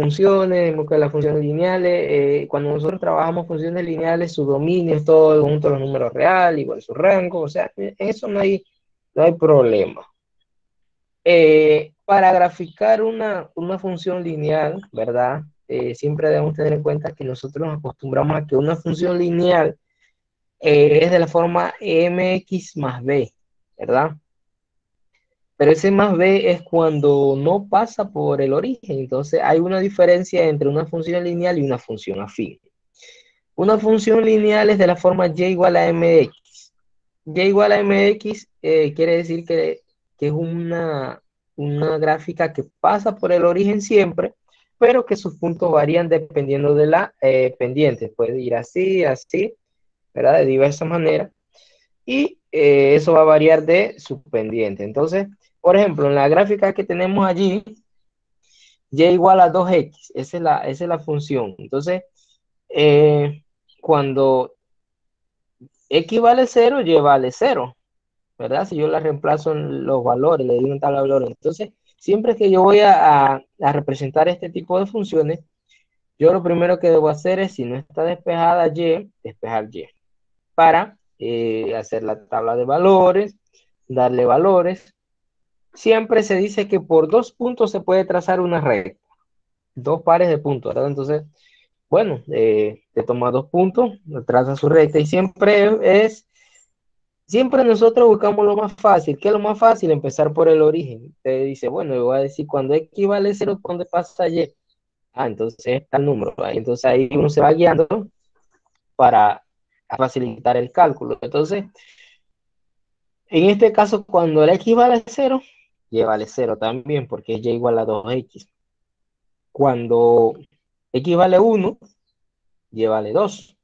funciones, vemos que las funciones lineales, cuando nosotros trabajamos funciones lineales, su dominio es todo el conjunto de los números reales, igual su rango, o sea, en eso no hay problema. Para graficar una función lineal, ¿verdad? Siempre debemos tener en cuenta que nosotros nos acostumbramos a que una función lineal es de la forma mx más b, ¿verdad? Pero ese más b es cuando no pasa por el origen. Entonces hay una diferencia entre una función lineal y una función afín. Una función lineal es de la forma y igual a mx. Y igual a mx quiere decir que es una gráfica que pasa por el origen siempre, pero que sus puntos varían dependiendo de la pendiente. Puede ir así, así, ¿verdad? De diversas maneras. Y eso va a variar de su pendiente. Entonces, por ejemplo, en la gráfica que tenemos allí, y igual a 2x, esa es la función. Entonces, eh, cuando x vale 0, y vale 0, ¿verdad? Si yo la reemplazo en los valores, le doy un tabla de valores. Entonces, siempre que yo voy a representar este tipo de funciones, yo lo primero que debo hacer es, si no está despejada y, despejar y, para hacer la tabla de valores, darle valores. Siempre se dice que por 2 puntos se puede trazar una recta, 2 pares de puntos, ¿verdad? Entonces, bueno, te toma 2 puntos, traza su recta y siempre nosotros buscamos lo más fácil. ¿Qué es lo más fácil? Empezar por el origen. Te dice, bueno, yo voy a decir cuando x vale 0, ¿dónde pasa y? Ah, entonces está el número. Entonces ahí uno se va guiando para facilitar el cálculo. Entonces, en este caso, cuando el x vale 0, y vale 0 también, porque es y igual a 2x. Cuando x vale 1, y vale 2.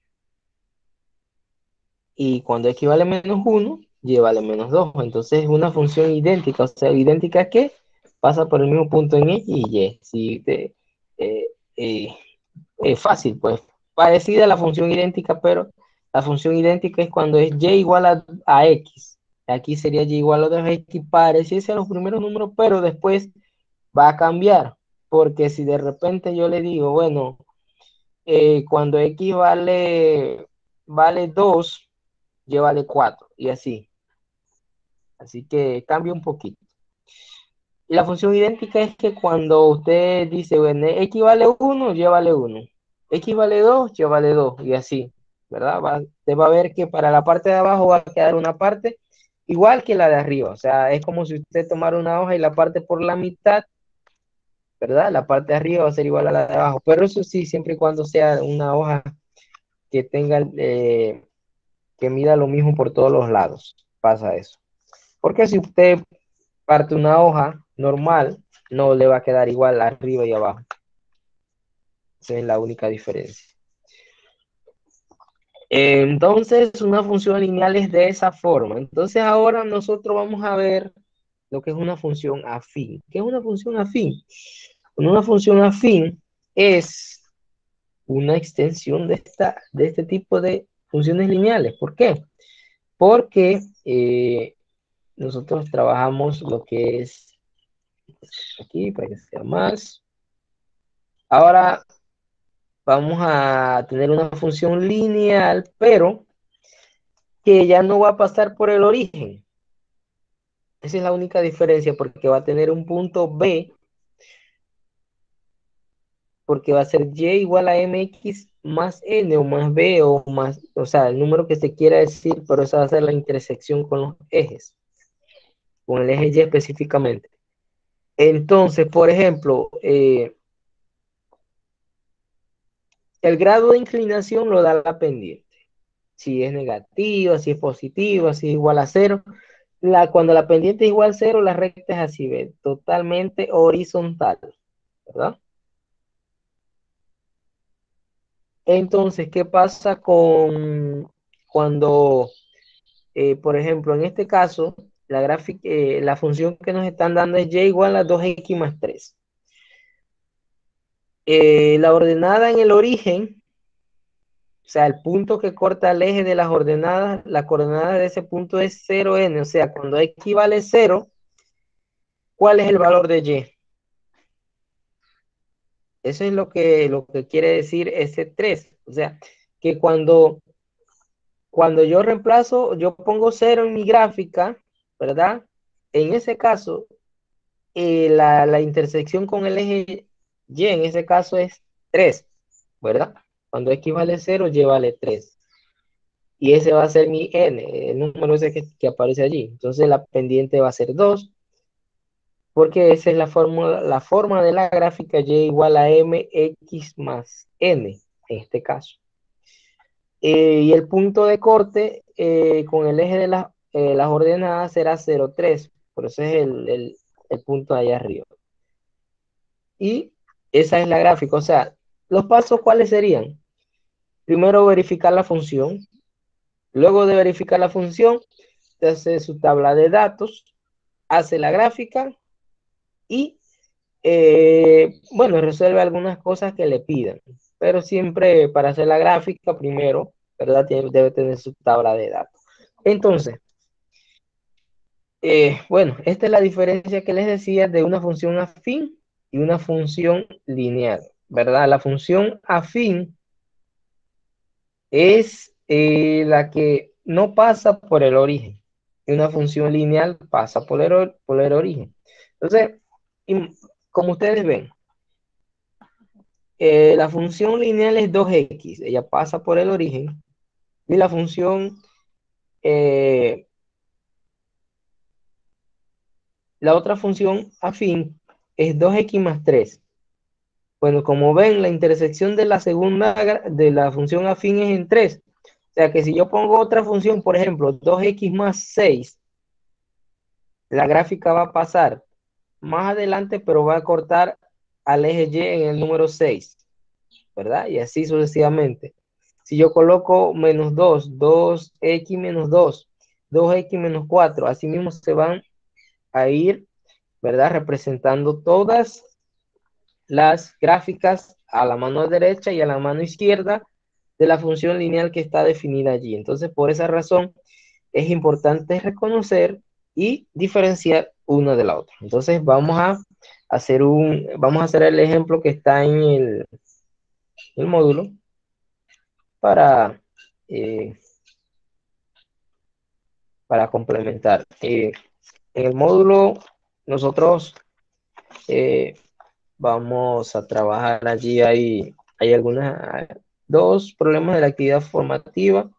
Y cuando x vale menos 1, y vale menos 2. Entonces es una función idéntica. O sea, idéntica que pasa por el mismo punto en x y y. Si eh, eh, es fácil, pues. Parecida a la función idéntica, pero la función idéntica es cuando es y igual a x. Aquí sería y igual a 2x, pareciese a los primeros números, pero después va a cambiar. Porque si de repente yo le digo, bueno, cuando x vale 2, y vale 4, y así. Así que cambia un poquito. Y la función idéntica es que cuando usted dice, bueno, x vale 1, y vale 1. X vale 2, y vale 2, y así, ¿verdad? Usted va a ver que para la parte de abajo va a quedar una parte igual que la de arriba. O sea, es como si usted tomara una hoja y la parte por la mitad, ¿verdad? La parte de arriba va a ser igual a la de abajo. Pero eso sí, siempre y cuando sea una hoja que tenga, que mida lo mismo por todos los lados. Pasa eso. Porque si usted parte una hoja normal, no le va a quedar igual arriba y abajo. Esa es la única diferencia. Entonces, una función lineal es de esa forma. Entonces, ahora nosotros vamos a ver lo que es una función afín. ¿Qué es una función afín? Una función afín es una extensión de este tipo de funciones lineales. ¿Por qué? Porque nosotros trabajamos lo que es aquí para que sea más. Ahora vamos a tener una función lineal, pero que ya no va a pasar por el origen. Esa es la única diferencia, porque va a tener un punto B, porque va a ser y igual a mx más n o más b o más, o sea, el número que se quiera decir, pero esa va a ser la intersección con los ejes, con el eje y específicamente. Entonces, por ejemplo, el grado de inclinación lo da la pendiente. Si es negativa, si es positiva, si es igual a 0. Cuando la pendiente es igual a 0, la recta es así, ¿ve? Totalmente horizontal, ¿verdad? Entonces, ¿qué pasa cuando, por ejemplo, en este caso, la función que nos están dando es y igual a 2x más 3? La ordenada en el origen, o sea, el punto que corta el eje de las ordenadas, la coordenada de ese punto es 0n, o sea, cuando x vale 0, ¿cuál es el valor de y? Eso es lo que quiere decir ese 3. O sea, que cuando yo reemplazo, yo pongo 0 en mi gráfica, ¿verdad? En ese caso, la intersección con el eje Y en ese caso es 3, ¿verdad? Cuando X vale 0, Y vale 3. Y ese va a ser mi N, el número ese que aparece allí. Entonces la pendiente va a ser 2, porque esa es la forma de la gráfica Y igual a MX más N, en este caso. Y el punto de corte con el eje de las ordenadas será 0,3. Por eso es el punto de allá arriba. Y esa es la gráfica. O sea, los pasos, ¿cuáles serían? Primero verificar la función. Luego de verificar la función, se hace su tabla de datos, hace la gráfica y, bueno, resuelve algunas cosas que le pidan. Pero siempre para hacer la gráfica, primero, ¿verdad? Debe tener su tabla de datos. Entonces, bueno, esta es la diferencia que les decía de una función afín y una función lineal, ¿verdad? La función afín es la que no pasa por el origen. Y una función lineal pasa por el origen. Entonces, como ustedes ven, la función lineal es 2x, ella pasa por el origen. Y eh, la otra función afín es 2x más 3. Bueno, como ven, la intersección de de la función afín es en 3. O sea que si yo pongo otra función, por ejemplo, 2x más 6, la gráfica va a pasar más adelante, pero va a cortar al eje Y en el número 6, ¿verdad? Y así sucesivamente. Si yo coloco menos 2, 2x menos 2, 2x menos 4, así mismo se van a ir, ¿verdad? Representando todas las gráficas a la mano derecha y a la mano izquierda de la función lineal que está definida allí. Entonces, por esa razón, es importante reconocer y diferenciar una de la otra. Entonces, vamos a hacer el ejemplo que está en el módulo para, eh, para complementar. En el módulo, nosotros eh, vamos a trabajar allí. Hay dos problemas de la actividad formativa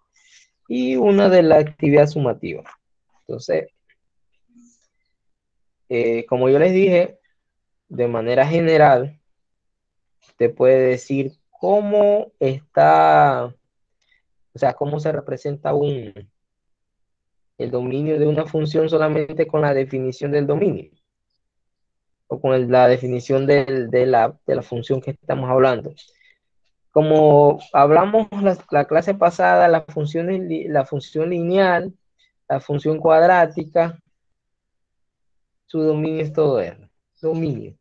y una de la actividad sumativa. Entonces, como yo les dije, de manera general, te puede decir cómo está, o sea, cómo se representa el dominio de una función solamente con la definición del dominio o con la definición de la función que estamos hablando. Como hablamos la clase pasada, la función lineal, la función cuadrática, su dominio es todo R. Dominio.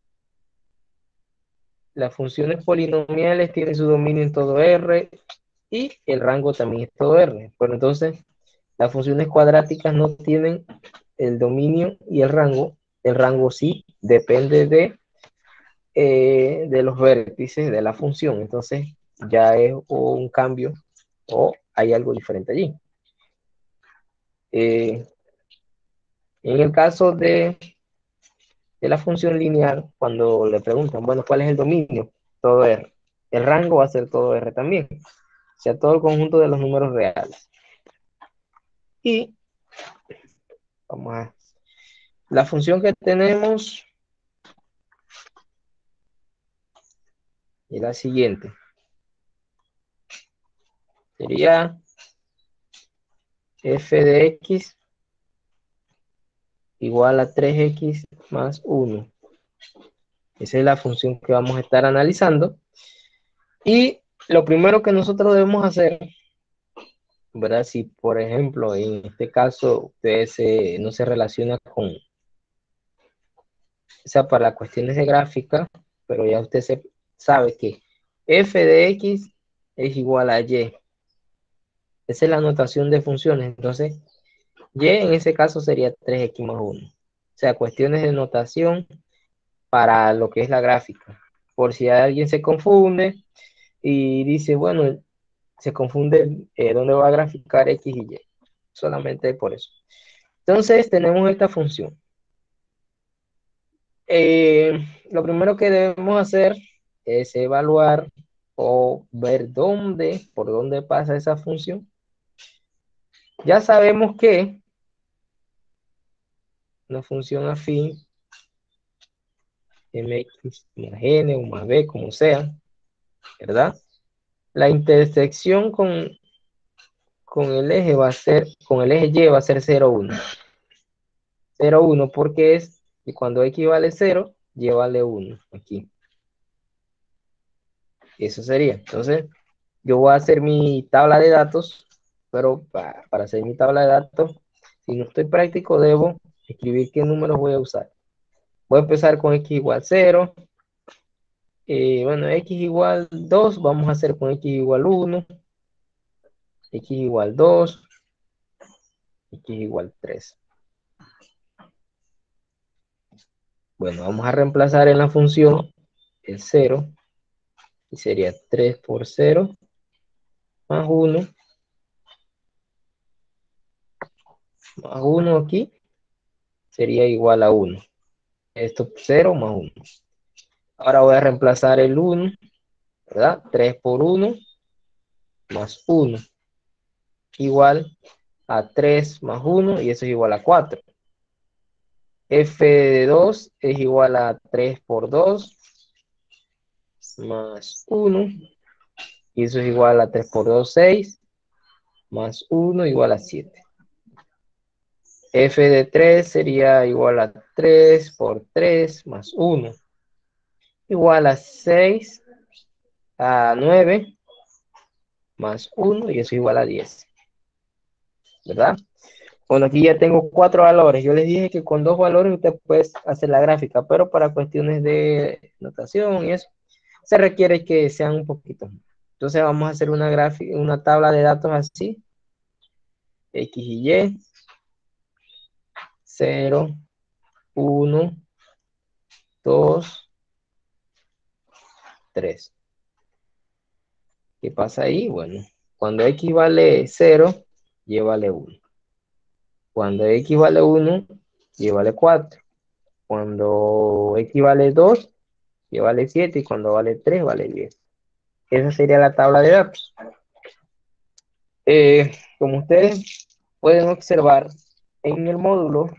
Las funciones polinomiales tienen su dominio en todo R y el rango también es todo R. Pero entonces, las funciones cuadráticas no tienen el dominio y el rango. El rango sí depende de los vértices de la función. Entonces, ya es un cambio o hay algo diferente allí. En el caso de la función lineal, cuando le preguntan, bueno, ¿cuál es el dominio? Todo R. El rango va a ser todo R también. O sea, todo el conjunto de los números reales. Y vamos a... La función que tenemos es la siguiente. Sería f de x igual a 3x más 1. Esa es la función que vamos a estar analizando. Y lo primero que nosotros debemos hacer, ¿verdad? Si, por ejemplo, en este caso, usted no se relaciona con, o sea, para cuestiones de gráfica, pero ya usted sabe que f de x es igual a y. Esa es la notación de funciones. Entonces, y en ese caso sería 3x más 1. O sea, cuestiones de notación para lo que es la gráfica. por si alguien se confunde y dice, bueno, se confunde dónde va a graficar X y Y. Solamente por eso. Entonces tenemos esta función. Lo primero que debemos hacer es evaluar o ver por dónde pasa esa función. Ya sabemos que una función afín, mx más n o más b, como sea, ¿verdad? La intersección con el eje va a ser, con el eje y va a ser 0, 1. 0, 1 porque es, y cuando x vale 0, y vale 1 aquí. Eso sería. Entonces, yo voy a hacer mi tabla de datos, pero para hacer mi tabla de datos, si no estoy práctico, debo escribir qué números voy a usar. Voy a empezar con x igual 0. Bueno, x igual 2, vamos a hacer con x igual 1, x igual 2, x igual 3. Bueno, vamos a reemplazar en la función el 0, y sería 3 por 0, más 1, más 1 aquí, sería igual a 1. Esto 0 más 1. Ahora voy a reemplazar el 1, ¿verdad? 3 por 1 más 1 igual a 3 más 1 y eso es igual a 4. F de 2 es igual a 3 por 2 más 1 y eso es igual a 3 por 2, 6 más 1 igual a 7. F de 3 sería igual a 3 por 3 más 1 igual a 6 a 9 más 1 y eso es igual a 10. ¿Verdad? Bueno, aquí ya tengo 4 valores. Yo les dije que con 2 valores usted puede hacer la gráfica, pero para cuestiones de notación y eso, se requiere que sean un poquito. Entonces vamos a hacer una gráfica, una tabla de datos así. X y Y. 0, 1, 2, 3. ¿Qué pasa ahí? Bueno, cuando X vale 0, Y vale 1. Cuando X vale 1, Y vale 4. Cuando X vale 2, Y vale 7. Y cuando vale 3, vale 10. Esa sería la tabla de datos. Como ustedes pueden observar, en el módulo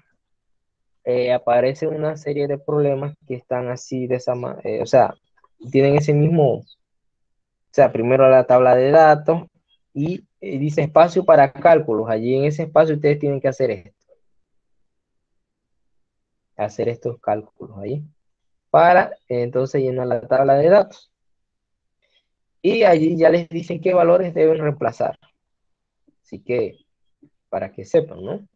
aparece una serie de problemas que están así de esa manera, o sea, tienen ese mismo, o sea, primero la tabla de datos y dice espacio para cálculos. Allí en ese espacio ustedes tienen que hacer esto, hacer estos cálculos ahí para entonces llenar la tabla de datos. Y allí ya les dicen qué valores deben reemplazar. Así que, para que sepan, ¿no?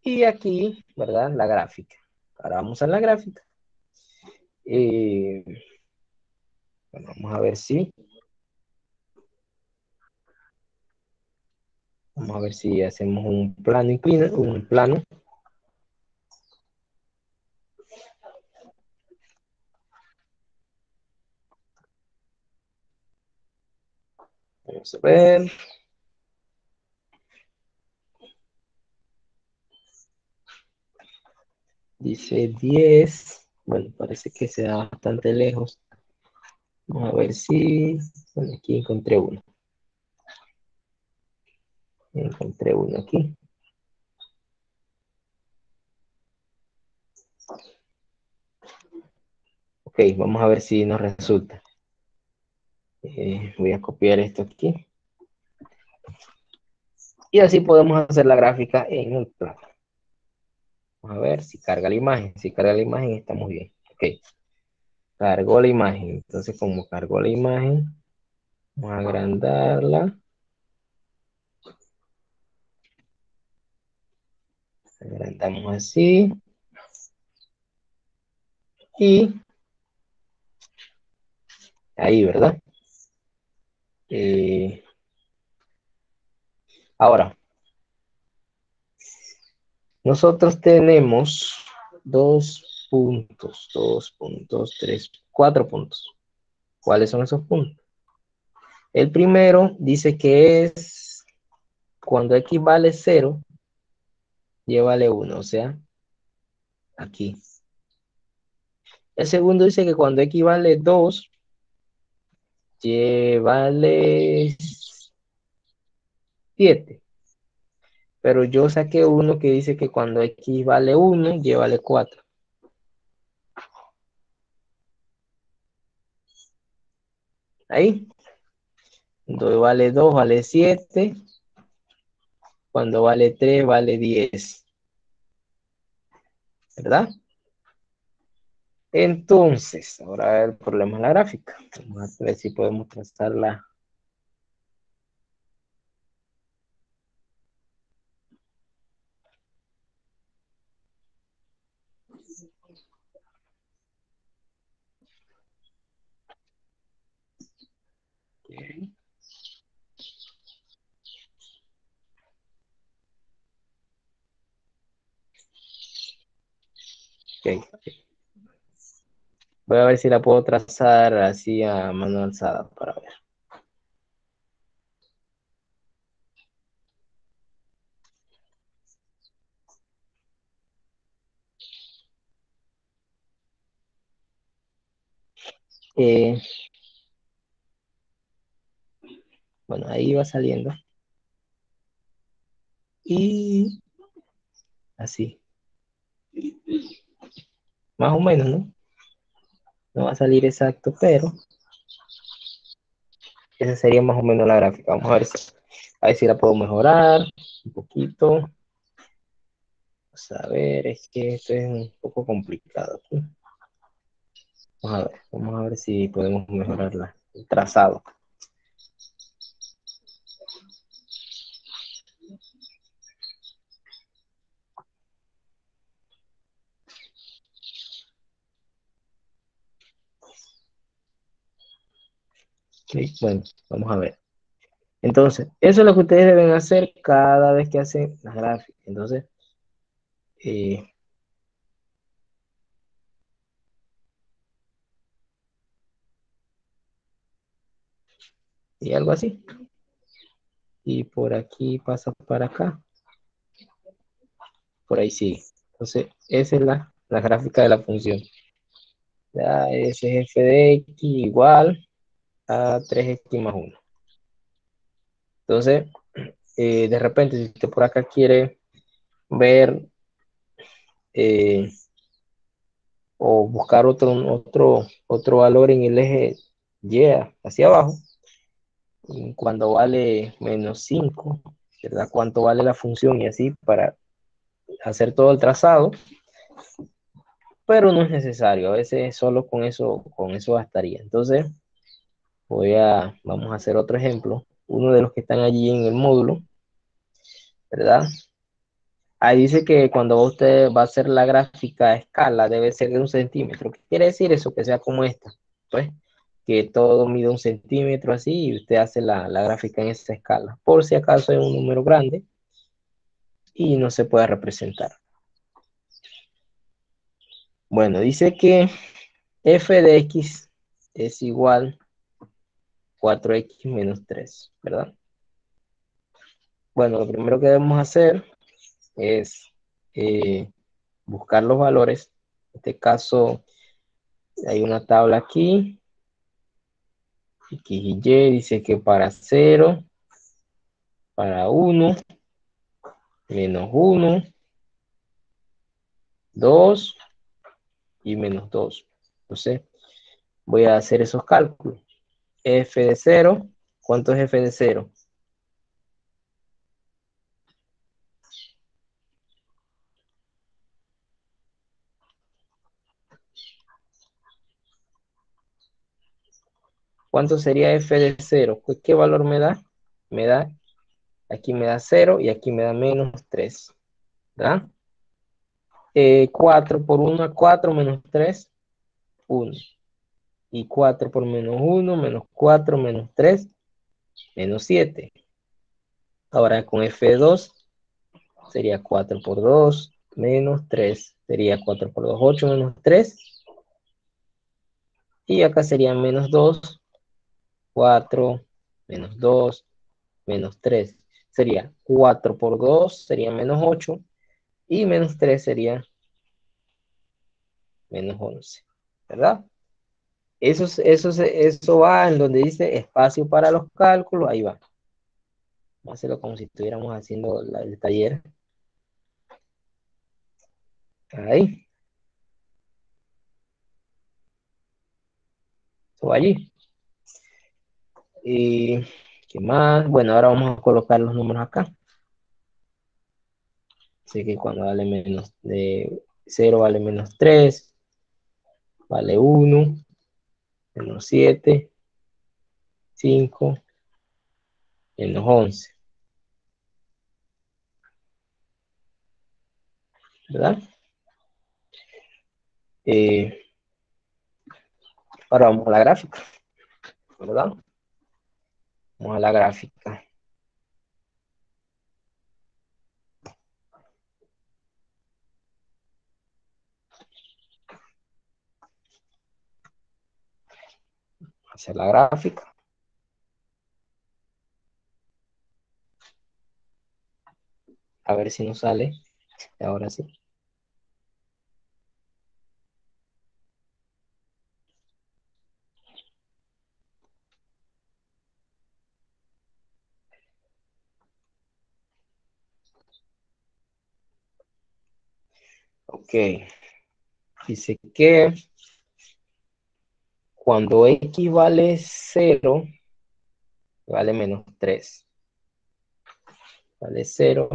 Y aquí, ¿verdad? La gráfica. Ahora vamos a la gráfica. Bueno, vamos a ver si hacemos un plano inclinado, un plano. Vamos a ver. Dice 10. Bueno, parece que se da bastante lejos. Vamos a ver si... Bueno, aquí encontré uno. Encontré uno aquí. Ok, vamos a ver si nos resulta. Voy a copiar esto aquí. Y así podemos hacer la gráfica en el plano. Vamos a ver si carga la imagen. Si carga la imagen, estamos bien. Ok. Cargó la imagen. Entonces, como cargó la imagen, vamos a agrandarla. Agrandamos así. Y ahí, ¿verdad? Ahora, nosotros tenemos dos puntos, 2 puntos, 3, 4 puntos. ¿Cuáles son esos puntos? El primero dice que es cuando x vale 0, y vale 1, o sea, aquí. El segundo dice que cuando x vale 2, y vale 7. Pero yo saqué uno que dice que cuando x vale 1, y vale 4. Ahí. Cuando vale 2, vale 7. Cuando vale 3, vale 10. ¿Verdad? Entonces, ahora el problema es la gráfica. Vamos a ver si podemos trazarla. Okay. Okay. Voy a ver si la puedo trazar así a mano alzada para ver. Eh, bueno, ahí va saliendo. Y así. Más o menos, ¿no? No va a salir exacto, pero esa sería más o menos la gráfica. Vamos a ver si la puedo mejorar un poquito. Vamos a ver, es que esto es un poco complicado aquí. Vamos a ver si podemos mejorar el trazado. Okay, bueno, vamos a ver. Entonces, eso es lo que ustedes deben hacer cada vez que hacen las gráficas. Entonces, eh, y algo así. Y por aquí pasa para acá. Por ahí sí. Entonces, esa es la gráfica de la función. Ya ese es f de x igual a 3x más 1. Entonces, de repente, si usted por acá quiere ver eh, o buscar otro valor en el eje Y hacia abajo, cuando vale menos 5, ¿verdad? Cuánto vale la función y así para hacer todo el trazado, pero no es necesario, a veces solo con eso bastaría. Entonces, vamos a hacer otro ejemplo, uno de los que están allí en el módulo, ¿verdad? Ahí dice que cuando usted va a hacer la gráfica a escala debe ser de 1 centímetro. ¿Qué quiere decir eso? Que sea como esta, pues, que todo mide 1 centímetro así y usted hace la gráfica en esa escala, por si acaso es un número grande y no se puede representar. Bueno, dice que f de x es igual a 4x menos 3, ¿verdad? Bueno, lo primero que debemos hacer es buscar los valores. En este caso, hay una tabla aquí. X y Y dice que para 0, para 1, menos 1, 2 y menos 2. Entonces, voy a hacer esos cálculos. F de 0, ¿cuánto es f de 0? ¿Cuánto sería f de 0? Pues, ¿qué valor me da? Aquí me da 0 y aquí me da menos 3. ¿Verdad? 4 por 1 a 4 menos 3, 1. Y 4 por menos 1, menos 4, menos 3, menos 7. Ahora con f de 2 sería 4 por 2, menos 3. Sería 4 por 2, 8 menos 3. Y acá sería menos 2, 4, menos 2, menos 3. Sería 4 por 2, sería menos 8. Y menos 3 sería menos 11. ¿Verdad? Eso va en donde dice espacio para los cálculos. Ahí va. Vamos a hacerlo como si estuviéramos haciendo el taller. Ahí. Eso va allí. Y ¿qué más? Bueno, ahora vamos a colocar los números acá. Así que cuando vale menos de 0 vale menos 3, vale 1, menos 7, 5, menos 11. ¿Verdad? Eh, Ahora vamos a la gráfica. ¿Verdad? Vamos a la gráfica. Hacia la gráfica. A ver si nos sale. Ahora sí. Ok. Dice que cuando x vale 0, vale menos 3. Vale 0.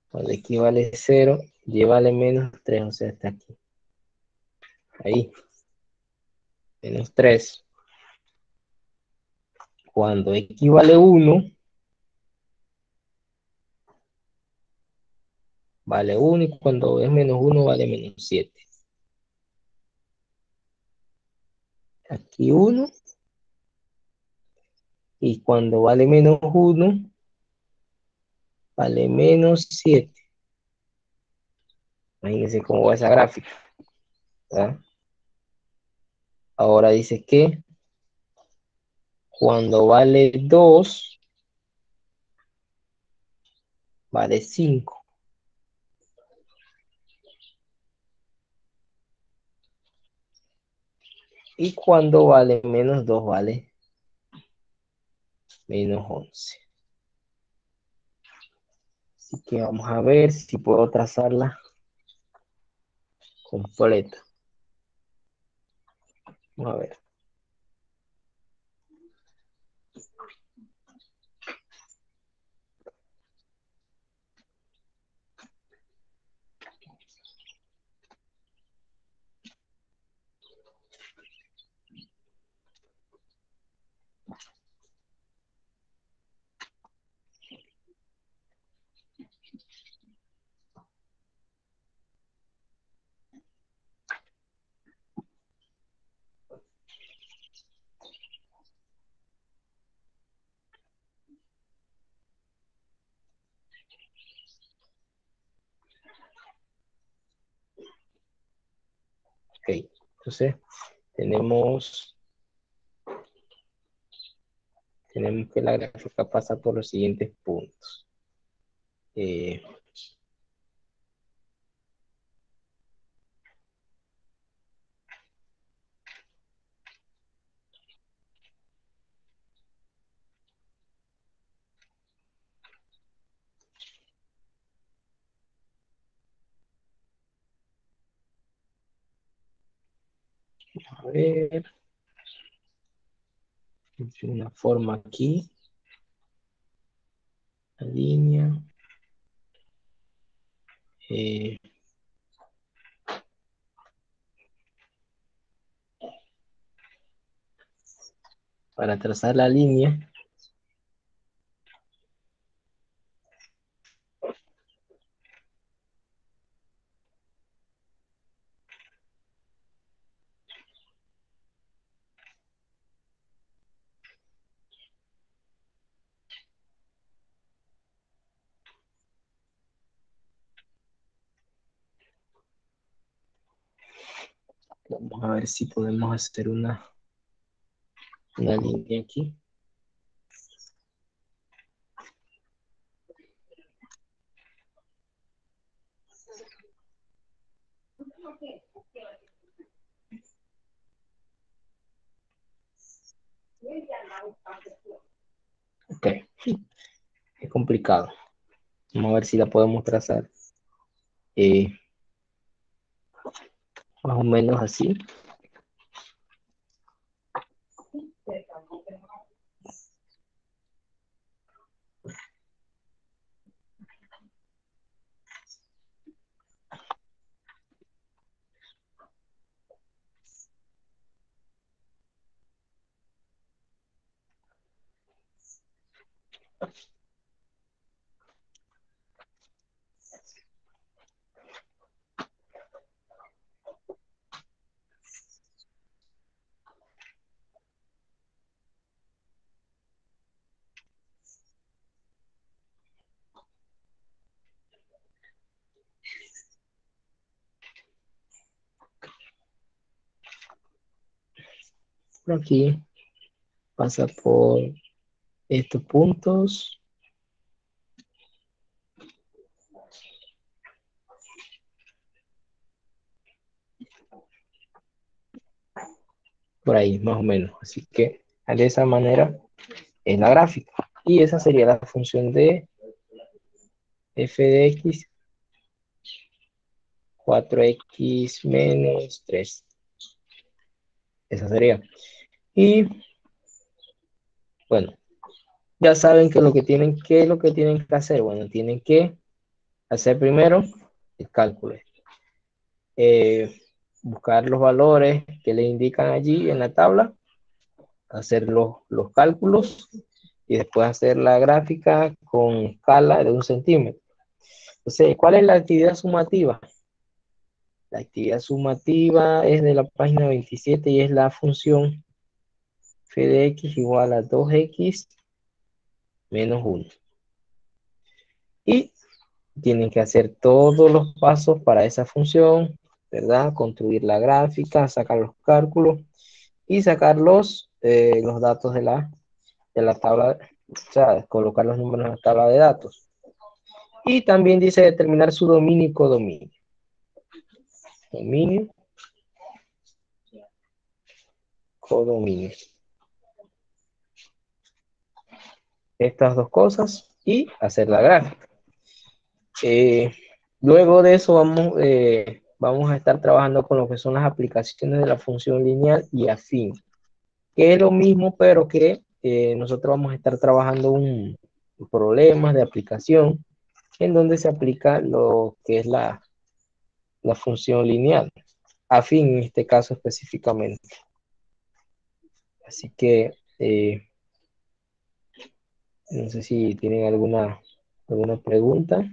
Cuando x vale 0, y vale menos 3, o sea, está aquí. Ahí. Menos 3. Cuando x vale 1, vale 1. Y cuando es menos 1, vale menos 7. Aquí 1. Y cuando vale menos 1, vale menos 7. Imagínense cómo va esa gráfica. ¿Verdad? Ahora dice que cuando vale 2, vale 5. Y cuando vale menos 2, vale menos 11. Así que vamos a ver si puedo trazarla completa. Vamos a ver. Ok, entonces tenemos que la gráfica pasa por los siguientes puntos. Eh, a ver, una forma aquí, la línea. eh, para trazar la línea, Vamos a ver si podemos hacer una línea aquí. Ok, es complicado. Vamos a ver si la podemos trazar eh, más o menos así. Por aquí pasa por estos puntos. Por ahí, más o menos. Así que de esa manera es la gráfica. Y esa sería la función de f de x, 4x menos 3. Esa sería. Y bueno, ya saben que lo que tienen que hacer. Bueno, tienen que hacer primero el cálculo. Buscar los valores que le indican allí en la tabla, hacer los cálculos y después hacer la gráfica con escala de 1 centímetro. Entonces, ¿cuál es la actividad sumativa? La actividad sumativa es de la página 27 y es la función f de x igual a 2x menos 1. Y tienen que hacer todos los pasos para esa función, ¿verdad? Construir la gráfica, sacar los cálculos y sacar los datos de la tabla, o sea, colocar los números en la tabla de datos. Y también dice determinar su dominio y codominio. Dominio, codominio. Estas dos cosas y hacer la gráfica. Eh, Luego de eso vamos a estar trabajando con lo que son las aplicaciones de la función lineal y afín, que es lo mismo, pero que nosotros vamos a estar trabajando un problemas de aplicación en donde se aplica lo que es la función lineal, afín en este caso específicamente. Así que no sé si tienen alguna pregunta.